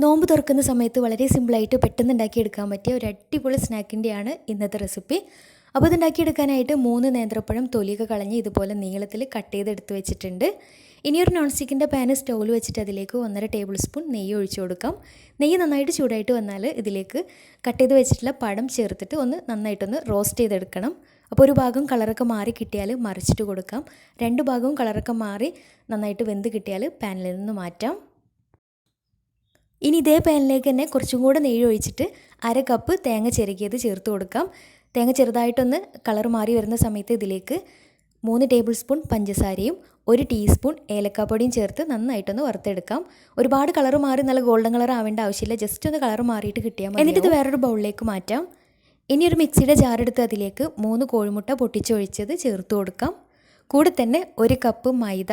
നോമ്പ് തുറക്കുന്ന സമയത്ത് വളരെ സിമ്പിളായിട്ട് പെട്ടെന്ന് ഉണ്ടാക്കിയെടുക്കാൻ പറ്റിയ ഒരു അടിപൊളി സ്നാക്കിൻ്റെയാണ് ഇന്നത്തെ റെസിപ്പി. അപ്പോൾ ഇത് ഉണ്ടാക്കിയെടുക്കാനായിട്ട് 3 നേന്ത്രപ്പഴം തൊലിയൊക്കെ കളഞ്ഞ് ഇതുപോലെ നീളത്തിൽ കട്ട് ചെയ്തെടുത്ത് വെച്ചിട്ടുണ്ട്. ഇനിയൊരു നോൺ സ്റ്റിക്കിൻ്റെ പാന് സ്റ്റൗവിൽ വെച്ചിട്ട് അതിലേക്ക് 1.5 ടേബിൾ സ്പൂൺ നെയ്യ് ഒഴിച്ചു കൊടുക്കാം. നെയ്യ് നന്നായിട്ട് ചൂടായിട്ട് വന്നാൽ ഇതിലേക്ക് കട്ട് ചെയ്ത് വെച്ചിട്ടുള്ള പഴം ചേർത്തിട്ട് നന്നായിട്ടൊന്ന് റോസ്റ്റ് ചെയ്തെടുക്കണം. അപ്പോൾ ഒരു ഭാഗം കളറൊക്കെ മാറി കിട്ടിയാൽ മറിച്ചിട്ട് കൊടുക്കാം. 2 ഭാഗവും കളറൊക്കെ മാറി നന്നായിട്ട് വെന്ത് കിട്ടിയാൽ പാനിൽ നിന്ന് മാറ്റാം. ഇനി ഇതേ പാനിലേക്ക് തന്നെ കുറച്ചും കൂടെ നെയ്യ് ഒഴിച്ചിട്ട് 1/2 കപ്പ് തേങ്ങ ചിരകിയത് ചേർത്ത് കൊടുക്കാം. തേങ്ങ ചെറുതായിട്ടൊന്ന് കളർ മാറി വരുന്ന സമയത്ത് ഇതിലേക്ക് 3 ടേബിൾ സ്പൂൺ പഞ്ചസാരയും 1 ടീസ്പൂൺ ഏലക്കാപ്പൊടിയും ചേർത്ത് നന്നായിട്ടൊന്ന് വറുത്തെടുക്കാം. ഒരുപാട് കളർ മാറി നല്ല ഗോൾഡൻ കളർ ആവേണ്ട ആവശ്യമില്ല, ജസ്റ്റ് ഒന്ന് കളർ മാറിയിട്ട് കിട്ടിയാൽ മതി. എന്നിട്ട് ഇത് വേറൊരു ബൗളിലേക്ക് മാറ്റാം. ഇനി ഒരു മിക്സിയുടെ ജാറെടുത്ത് അതിലേക്ക് 3 കോഴിമുട്ട പൊട്ടിച്ചൊഴിച്ചത് ചേർത്ത് കൊടുക്കാം. കൂടെ തന്നെ 1 കപ്പ് മൈദ,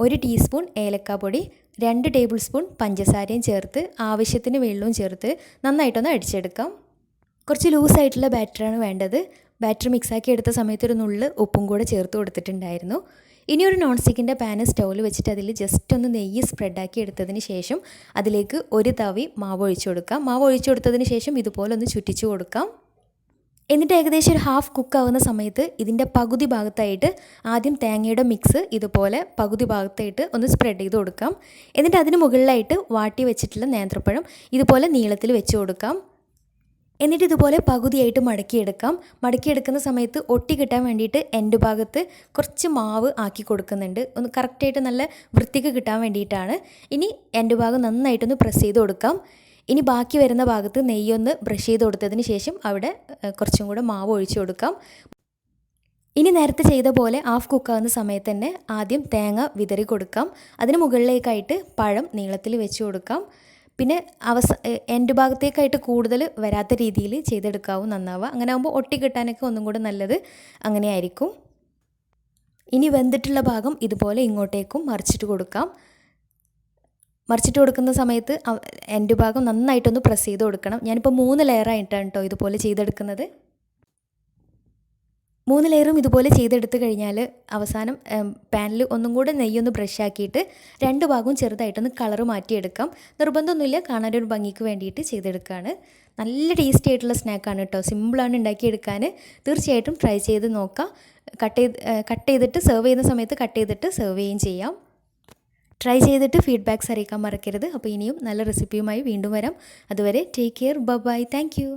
1 ടീസ്പൂൺ ഏലക്കാപ്പൊടി, 2 ടേബിൾ സ്പൂൺ പഞ്ചസാരയും ചേർത്ത് ആവശ്യത്തിന് വെള്ളവും ചേർത്ത് നന്നായിട്ടൊന്ന് അടിച്ചെടുക്കാം. കുറച്ച് ലൂസായിട്ടുള്ള ബാറ്ററാണ് വേണ്ടത്. ബാറ്റർ മിക്സാക്കി എടുത്ത സമയത്ത് ഒരു നുള്ള് ഉപ്പും കൂടെ ചേർത്ത് കൊടുത്തിട്ടുണ്ടായിരുന്നു. ഇനി ഒരു നോൺ സ്റ്റിക്കിൻ്റെ പാന് സ്റ്റൗവിൽ വെച്ചിട്ട് അതിൽ ജസ്റ്റ് ഒന്ന് നെയ്യ് സ്പ്രെഡാക്കി എടുത്തതിന് ശേഷം അതിലേക്ക് 1 തവി മാവ് ഒഴിച്ചു കൊടുക്കാം. മാവ് ഒഴിച്ചു കൊടുത്തതിന് ശേഷം ഇതുപോലെ ഒന്ന് ചുറ്റിച്ചു കൊടുക്കാം. എന്നിട്ട് ഏകദേശം ഒരു ഹാഫ് കുക്കാവുന്ന സമയത്ത് ഇതിൻ്റെ പകുതി ഭാഗത്തായിട്ട് ആദ്യം തേങ്ങയുടെ മിക്സ് ഇതുപോലെ പകുതി ഭാഗത്തായിട്ട് ഒന്ന് സ്പ്രെഡ് ചെയ്ത് കൊടുക്കാം. എന്നിട്ട് അതിന് മുകളിലായിട്ട് വാട്ടി വെച്ചിട്ടുള്ള നേന്ത്രപ്പഴം ഇതുപോലെ നീളത്തിൽ വെച്ച് കൊടുക്കാം. എന്നിട്ട് ഇതുപോലെ പകുതിയായിട്ട് മടക്കിയെടുക്കാം. മടക്കിയെടുക്കുന്ന സമയത്ത് ഒട്ടി കിട്ടാൻ വേണ്ടിയിട്ട് എൻഡ് ഭാഗത്ത് കുറച്ച് മാവ് ആക്കി കൊടുക്കുന്നുണ്ട്. ഒന്ന് കറക്റ്റായിട്ട് നല്ല വൃത്തിക്ക് കിട്ടാൻ വേണ്ടിയിട്ടാണ്. ഇനി എൻഡ് ഭാഗം നന്നായിട്ടൊന്ന് പ്രസ് ചെയ്ത് കൊടുക്കാം. ഇനി ബാക്കി വരുന്ന ഭാഗത്ത് നെയ്യൊന്ന് ബ്രഷ് ചെയ്ത് കൊടുത്തതിന് ശേഷം അവിടെ കുറച്ചും കൂടെ മാവ് ഒഴിച്ചു കൊടുക്കാം. ഇനി നേരത്തെ ചെയ്ത പോലെ ഹാഫ് കുക്കാവുന്ന സമയത്ത് തന്നെ ആദ്യം തേങ്ങ വിതറി കൊടുക്കാം. അതിന് മുകളിലേക്കായിട്ട് പഴം നീളത്തിൽ വെച്ച് കൊടുക്കാം. പിന്നെ എൻഡ് ഭാഗത്തേക്കായിട്ട് കൂടുതൽ വരാത്ത രീതിയിൽ ചെയ്തെടുക്കാവും നന്നാവുക. അങ്ങനെ ആകുമ്പോൾ ഒട്ടി കിട്ടാനൊക്കെ ഒന്നും കൂടെ നല്ലത് അങ്ങനെയായിരിക്കും. ഇനി വെന്തിട്ടുള്ള ഭാഗം ഇതുപോലെ ഇങ്ങോട്ടേക്കും മറിച്ചിട്ട് കൊടുക്കാം. മറിച്ചിട്ട് കൊടുക്കുന്ന സമയത്ത് എൻഡ് ഭാഗം നന്നായിട്ടൊന്ന് പ്രസ് ചെയ്ത് കൊടുക്കണം. ഞാനിപ്പോൾ 3 ലെയറായിട്ടാണ് കേട്ടോ ഇതുപോലെ ചെയ്തെടുക്കുന്നത്. 3 ലെയറും ഇതുപോലെ ചെയ്തെടുത്ത് കഴിഞ്ഞാൽ അവസാനം പാനിൽ ഒന്നും കൂടെ നെയ്യൊന്ന് ബ്രഷ് ആക്കിയിട്ട് 2 ഭാഗവും ചെറുതായിട്ടൊന്ന് കളർ മാറ്റിയെടുക്കാം. നിർബന്ധമൊന്നുമില്ല, കാണാനൊരു ഭംഗിക്ക് വേണ്ടിയിട്ട് ചെയ്തെടുക്കുകയാണ്. നല്ല ടേസ്റ്റി ആയിട്ടുള്ള സ്നാക്കാണ് കേട്ടോ. സിമ്പിളാണ് ഉണ്ടാക്കിയെടുക്കാൻ. തീർച്ചയായിട്ടും ട്രൈ ചെയ്ത് നോക്കാം. കട്ട് ചെയ്തിട്ട് സെർവ് ചെയ്യുന്ന സമയത്ത് കട്ട് ചെയ്തിട്ട് സെർവ് ചെയ്യുകയും ചെയ്യാം. ട്രൈ ചെയ്തിട്ട് ഫീഡ്ബാക്ക്സ് അറിയിക്കാൻ മറക്കരുത്. അപ്പോൾ ഇനിയും നല്ല റെസിപ്പിയുമായി വീണ്ടും വരാം. അതുവരെ take care, bye, thank U.